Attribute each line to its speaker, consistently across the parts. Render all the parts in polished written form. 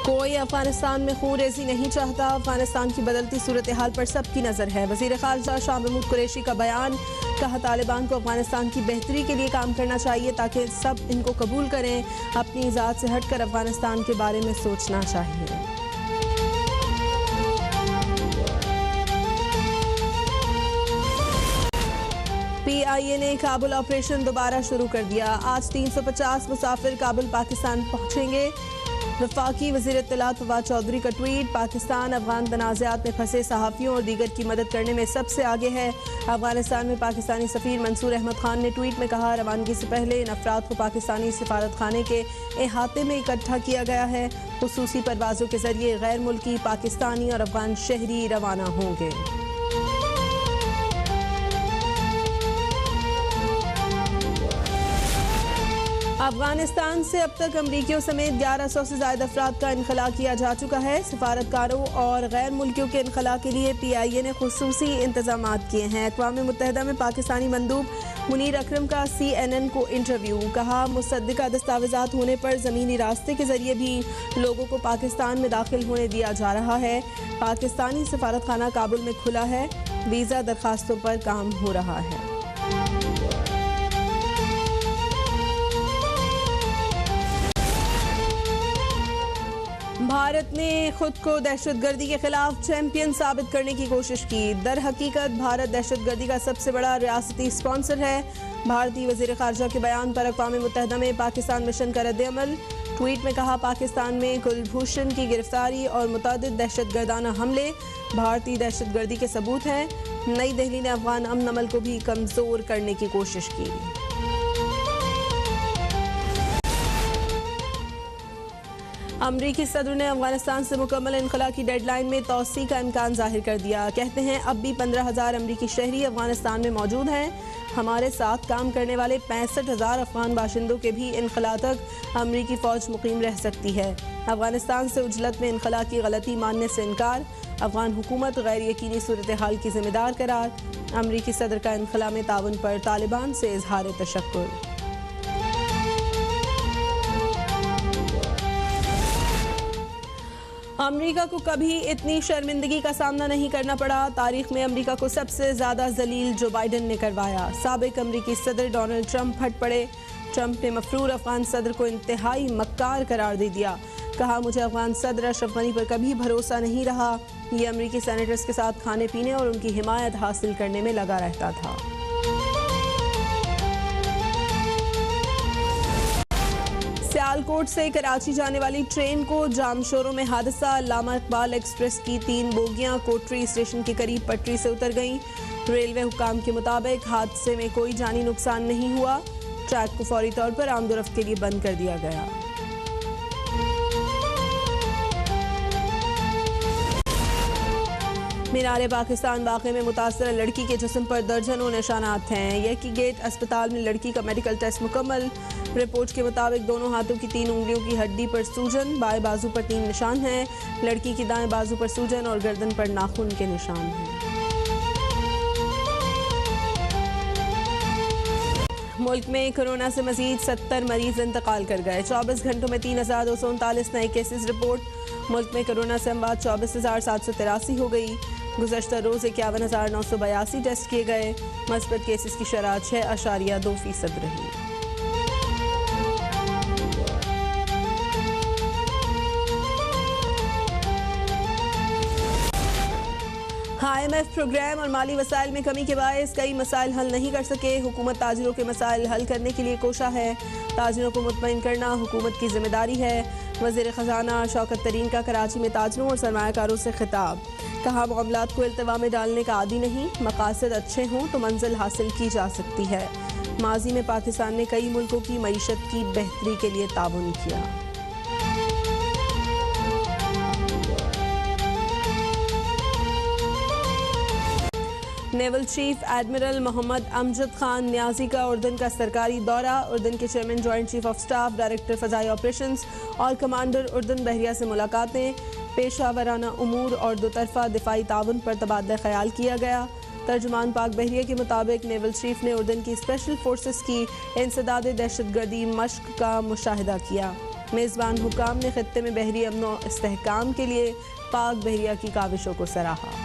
Speaker 1: कोई अफगानिस्तान में खून रेजी नहीं चाहता। अफगानिस्तान की बदलती सूरत हाल पर सबकी नज़र है। वज़ीर ख़ारजा शाह महमूद कुरैशी का बयान, कहा तालिबान को अफगानिस्तान की बेहतरी के लिए काम करना चाहिए ताकि सब इनको कबूल करें। अपनी ज़ात से हटकर अफगानिस्तान के बारे में सोचना चाहिए। PIA ने काबुल ऑपरेशन दोबारा शुरू कर दिया। आज 350 मुसाफिर काबुल पाकिस्तान पहुंचेंगे। वफाकी वज़ीर इत्तलात फवाद चौधरी का ट्वीट, पाकिस्तान अफगान तनाज़ात में फंसे सहाफ़ियों और दीगर की मदद करने में सबसे आगे है। अफगानिस्तान में पाकिस्तानी सफ़ीर मंसूर अहमद खान ने ट्वीट में कहा, रवानगी से पहले इन अफराद को पाकिस्तानी सफारत खाने के अहाते में इकट्ठा किया गया है। खुसूसी परवाज़ों के ज़रिए गैर मुल्की पाकिस्तानी और अफगान शहरी रवाना होंगे। अफगानिस्तान से अब तक अमरीकियों समेत 1100 से ज़्यादा अफराद का इनखला किया जा चुका है। सफारतकारों और गैर मुल्कियों के इनखला के लिए PIA ने खुसूसी इंतजाम किए हैं। अक़वाम मुत्तहिदा में पाकिस्तानी मंदूब मुनीर अकरम का CNN को इंटरव्यू, कहा मुसद्दिका दस्तावेज़ात होने पर ज़मीनी रास्ते के ज़रिए भी लोगों को पाकिस्तान में दाखिल होने दिया जा रहा है। पाकिस्तानी सफारत खाना काबुल में खुला है। वीज़ा दरखास्तों पर काम हो रहा है। भारत ने खुद को दहशतगर्दी के खिलाफ चैंपियन साबित करने की कोशिश की। दर हकीकत भारत दहशतगर्दी का सबसे बड़ा रियासती स्पॉन्सर है। भारतीय वज़ीर ख़ारजा के बयान पर अक़वाम मुत्तहिदा में पाकिस्तान मिशन का रद्द-ए-अमल। ट्वीट में कहा, पाकिस्तान में कुलभूषण की गिरफ्तारी और मुतअद्दिद दहशतगर्दाना हमले भारतीय दहशतगर्दी के सबूत हैं। नई दिल्ली ने अफ़गान अमन अमल को भी कमज़ोर करने की कोशिश की। अमरीकी सदर ने अफगानिस्तान से मुकम्मल इनखला की डेडलाइन में तौसी का इम्कान जाहिर कर दिया। कहते हैं अब भी 15,000 अमरीकी शहरी अफगानिस्तान में मौजूद हैं। हमारे साथ काम करने वाले 65,000 अफगान बाशिंदों के भी इनखला तक अमरीकी फ़ौज मुकीम रह सकती है। अफगानिस्तान से उजलत में इनखला की गलती मानने से इनकार। अफगान हुकूमत गैर यकीनी सूरत हाल की जिम्मेदार करार। अमरीकी सदर का इनखला में ताउन पर तालिबान से इजहार तशक्कुर। अमेरिका को कभी इतनी शर्मिंदगी का सामना नहीं करना पड़ा। तारीख में अमेरिका को सबसे ज़्यादा जलील जो बाइडन ने करवाया। साबिक अमेरिकी सदर डोनाल्ड ट्रंप फट पड़े। ट्रंप ने मफरूर अफगान सदर को इंतहाई मक्कार करार दे दिया। कहा, मुझे अफगान सदर अशरफ गनी पर कभी भरोसा नहीं रहा। ये अमेरिकी सेनेटर्स के साथ खाने पीने और उनकी हिमायत हासिल करने में लगा रहता था। सियालकोट से कराची जाने वाली ट्रेन को जामशोरों में हादसा। अल्लामा इकबाल एक्सप्रेस की 3 बोगियां कोटरी स्टेशन के करीब पटरी से उतर गईं। रेलवे हुक्काम के मुताबिक हादसे में कोई जानी नुकसान नहीं हुआ। ट्रैक को फौरी तौर पर आमदोरफ्त के लिए बंद कर दिया गया। मीनार पाकिस्तान वाक़े में मुतासरा लड़की के जिस्म पर दर्जनों निशानात हैं। यकी गेट अस्पताल में लड़की का मेडिकल टेस्ट मुकम्मल। रिपोर्ट के मुताबिक दोनों हाथों की 3 उंगलियों की हड्डी पर सूजन, बाएं बाजू पर 3 निशान हैं। लड़की की दाएं बाजू पर सूजन और गर्दन पर नाखून के निशान हैं। मुल्क में कोरोना से मजीद 70 मरीज इंतकाल कर गए। 24 घंटों में 3,239 नए केसेस रिपोर्ट। मुल्क में कोरोना से अमवात 24,783 हो गई। गुज़श्ता रोज़ 51,982 टेस्ट किए गए। मस्बत केसेस की शरह 6.2% रही। IMF प्रोग्राम और माली वसाइल में कमी के बायस कई मसाइल हल नहीं कर सके। हुकूमत ताजिरों के मसाइल हल करने के लिए कोशा है। ताजिरों को मुतमईन करना हुकूमत की जिम्मेदारी है। वज़ीर ख़जाना शौकत तरीन का कराची में ताजिरों और सरमायाकारों से खिताब। कहा, मामलात को इल्तवा में डालने का आदी नहीं। मकासद अच्छे हों तो मंजिल हासिल की जा सकती है। माजी में पाकिस्तान ने कई मुल्कों की मईशत की बेहतरी के लिए ताउन किया। Naval chief admiral Mohammad Amjad Khan Niazi का उर्दन का सरकारी दौरा। उर्दन के chairman, joint chief of staff, director फ़ज़ाई ऑपरेशंस और कमांडर उर्दन बहरिया से मुलाकातें। पेशा वराना उमूर और दोतरफा दिफाई ताउन पर तबादला ख्याल किया गया। तर्जुमान पाक बहरिया के मुताबिक नेवल चीफ ने उर्दन की स्पेशल फोर्सेस की इंसदाद दहशतगर्दी मश्क का मुशाहिदा किया। मेज़बान हुकाम ने खित्ते में बहरी अमन व इस्तेहकाम के लिए पाक बहरिया की काविशों को सराहा।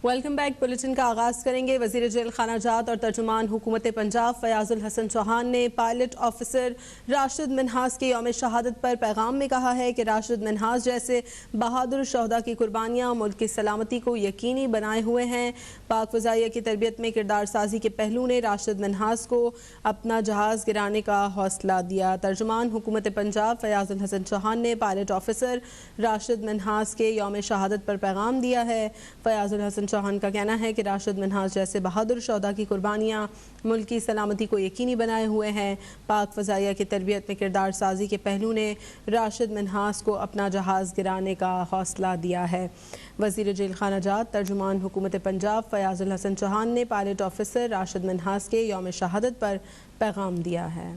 Speaker 1: Welcome back. बुलेटिन का आगाज करेंगे। वजीर जेल खानाजात और तर्जुमान हुकूमत पंजाब फयाजुल हसन चौहान ने पायलट ऑफिसर राशिद मिन्हास के यौम शहादत पर पैगाम में कहा है कि राशिद मिन्हास जैसे बहादुर शहदा की कुर्बानियाँ मुल्क की सलामती को यकीनी बनाए हुए हैं। पाक फ़ज़ाइया की तरबियत में किरदार साजी के पहलू ने राशिद मिन्हास को अपना जहाज़ गिराने का हौसला दिया। तर्जुमान हुकूमत पंजाब फयाजुल हसन चौहान ने पायलट ऑफिसर राशिद मिन्हास के यौम शहादत पर पैगाम दिया है। फयाजुल हसन चौहान का कहना है कि राशिद मिन्हास जैसे बहादुर शहदा की कुर्बानियाँ मुल्क की सलामती को यकीनी बनाए हुए हैं। पाक फ़ज़ाइया की तरबियत में किरदार साजी के पहलू ने राशिद मिन्हास को अपना जहाज़ गिराने का हौसला दिया है। वज़ीर जेल खानाजात तर्जुमान हुकूमत पंजाब फयाजुल हसन चौहान ने पायलट ऑफिसर राशिद मिन्हास के यौम शहादत पर पैगाम दिया है।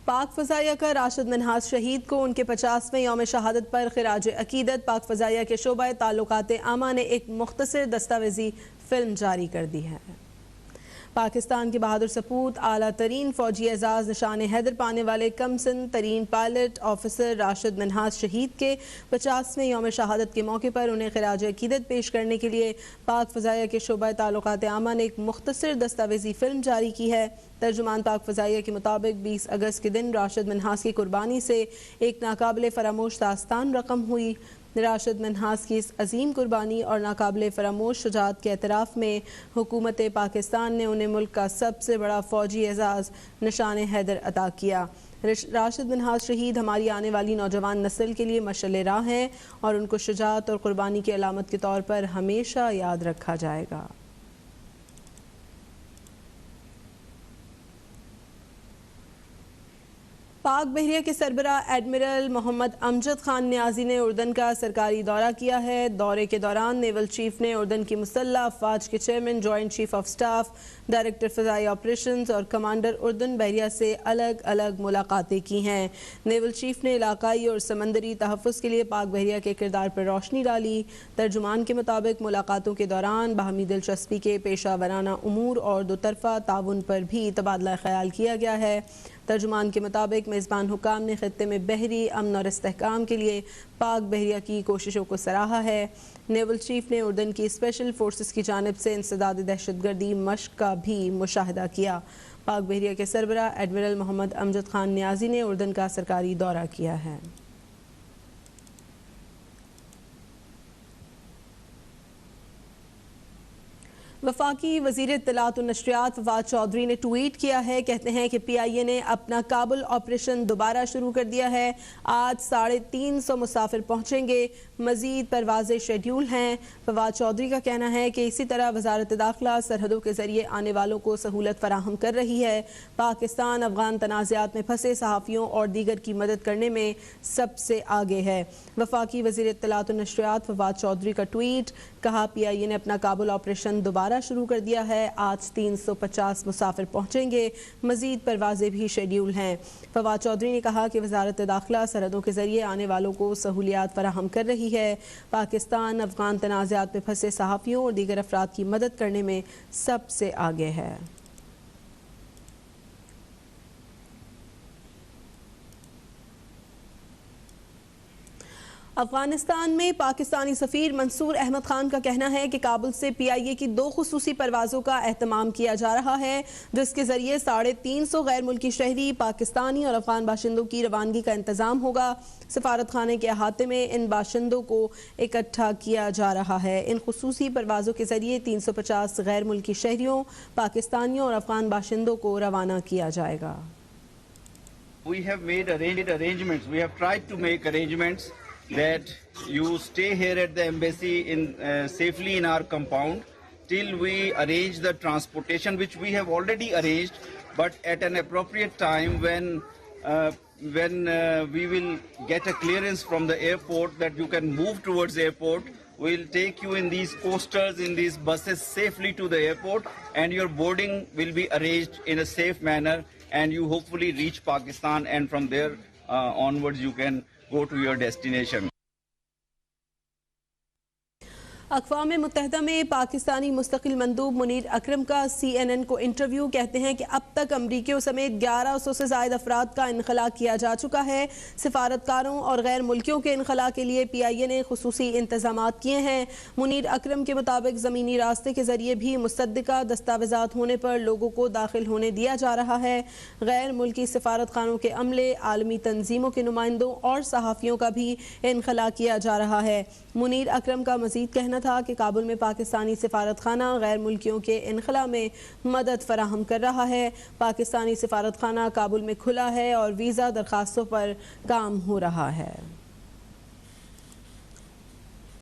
Speaker 1: पाक फ़ज़ाइया का राशिद मिन्हास शहीद को उनके 50वें यौम शहादत पर खिराज अकीदत। पाक फ़ज़ाइया के शोबा ताल्लुकात आमा ने एक मुख्तसर दस्तावेजी फ़िल्म जारी कर दी है। पाकिस्तान के बहादुर सपूत आला तरीन फ़ौजी एजाज़ निशान हैदर पाने वाले कम सिन तरीन पायलट ऑफिसर राशिद मिन्हास शहीद के 50वें यौम शहादत के मौके पर उन्हें खिराज अकीदत पेश करने के लिए पाक फ़ज़ाइया के शोबा ताल्लुकात आमा ने एक मुख्तसर दस्तावेजी फ़िल्म जारी की है। तर्जुमान पाक फ़ज़ाइया के मुताबिक 20 अगस्त के दिन राशिद मिन्हास की कुर्बानी से एक नाकाबिले फ़रामोश दास्तान रकम हुई। राशिद मिन्हास की इस अजीम कुर्बानी और नाकाबिले फ़रामोश शुजाअत के एतराफ़ में हुकूमत पाकिस्तान ने उन्हें मुल्क का सबसे बड़ा फ़ौजी एजाज़ निशान हैदर अता किया। राशिद मिन्हास शहीद हमारी आने वाली नौजवान नस्ल के लिए मशाल राह हैं और उनको शुजाअत और कुर्बानी की अलामत के तौर पर हमेशा याद रखा जाएगा। पाक बहरिया के सरबराह एडमिरल मोहम्मद अमजद खान नियाजी ने उर्दन का सरकारी दौरा किया है। दौरे के दौरान नेवल चीफ ने उर्दन की मुसल्लह अफवाज के chairman, joint chief of staff, director फ़ज़ाई ऑपरेशंस और कमांडर उर्दन बहरिया से अलग अलग मुलाकातें की हैं। नेवल चीफ ने इलाकाई और समंदरी तहफ़्फ़ुज़ के लिए पाक बहरिया के किरदार पर रोशनी डाली। तर्जुमान के मुताबिक मुलाकातों के दौरान बाहमी दिलचस्पी के पेशा वराना उमूर और दोतरफ़ा ताउन पर भी तबादला ख्याल किया गया है। तर्जुमान के मुताबिक मेज़बान हुकाम ने खित्ते में बहरी अमन और इस्तेहकाम के लिए पाक बहरिया की कोशिशों को सराहा है। नेवल चीफ ने उर्दन की स्पेशल फोर्सेस की जानिब से इंसदाद दहशतगर्दी मश्क का भी मुशाहिदा किया। पाक बहरिया के सरबराह एडमिरल मोहम्मद अमजद खान नियाजी ने उर्दन का सरकारी दौरा किया है। वफाकी वज़ीर इत्तलात और नशरियात फवाद चौधरी ने ट्वीट किया है। कहते हैं कि PIA ने अपना काबुल ऑपरेशन दोबारा शुरू कर दिया है। आज 350 मुसाफिर पहुँचेंगे, मज़ीद परवाज़ें शेड्यूल हैं। फवाद चौधरी का कहना है कि इसी तरह वजारत दाखिला सरहदों के ज़रिए आने वालों को सहूलत फराहम कर रही है। पाकिस्तान अफगान तनाज़ात में फंसे सहाफ़ियों और दीगर की मदद करने में सबसे आगे है। वफाकी वज़ीर इत्तलात और नशरियात फवाद चौधरी का ट्वीट, कहा PIA ने अपना काबुल ऑपरेशन दोबारा शुरू कर दिया है। आज 350 मुसाफिर पहुंचेंगे, मजीद परवाजें भी शेड्यूल हैं। फवाद चौधरी ने कहा कि वजारत दाखिला सरहदों के जरिए आने वालों को सहूलियात फराहम कर रही है। पाकिस्तान अफगान तनाज़ात में फंसे सहाफ़ियों और दीगर अफराद की मदद करने में सबसे आगे है। अफगानिस्तान में पाकिस्तानी सफ़ीर मंसूर अहमद खान का कहना है कि काबुल से PIA की 2 खुसूसी परवाज़ों का एहतमाम किया जा रहा है, जिसके ज़रिए 350 गैर मुल्की शहरी, पाकिस्तानी और अफगान बाशिंदों की रवानगी का इंतज़ाम होगा। सफारत खाने के अहाते में इन बाशिंदों को इकट्ठा किया जा रहा है। इन खुसूसी परवाज़ों के ज़रिए 350 गैर मुल्की शहरियों, पाकिस्तानियों और अफगान बाशिंदों को रवाना किया जाएगा।
Speaker 2: We have made arrangements. We have tried to make arrangements that you stay here at the embassy safely in our compound till we arrange the transportation, which we have already arranged, but at an appropriate time when we will get a clearance from the airport that you can move towards the airport. We'll take you in these coasters, in these buses safely to the airport, and your boarding will be arranged in a safe manner, and you hopefully reach Pakistan, and from there onwards you can go to your destination.
Speaker 1: अक़वाम मुत्तहिदा में पाकिस्तानी मुस्तकिल मंदूब मुनीर अकरम का CNN को interview. कहते हैं कि अब तक अमरीकियों समेत 1100 से ज़ायद अफराद का इनखला किया जा चुका है। सिफारतकारों और गैर मुल्कियों के इनखला के लिए PIA ने खुसूसी इंतजाम किए हैं। मुनीर अकरम के मुताबिक ज़मीनी रास्ते के जरिए भी मुसद्दिका दस्तावेज़ात होने पर लोगों को दाखिल होने दिया जा रहा है। गैर मुल्की सिफारत खानों के अमले, आलमी तंजीमों के नुमाइंदों और सहाफ़ियों का भी इनखला किया जा रहा है। मुनीर अकरम का मज़ीद कहना था कि काबुल में पाकिस्तानी सिफारत खाना गैर मुल्कियों के इनखला में मदद फराहम कर रहा है। पाकिस्तानी सिफारत खाना काबुल में खुला है और वीज़ा दरखास्तों पर काम हो रहा है।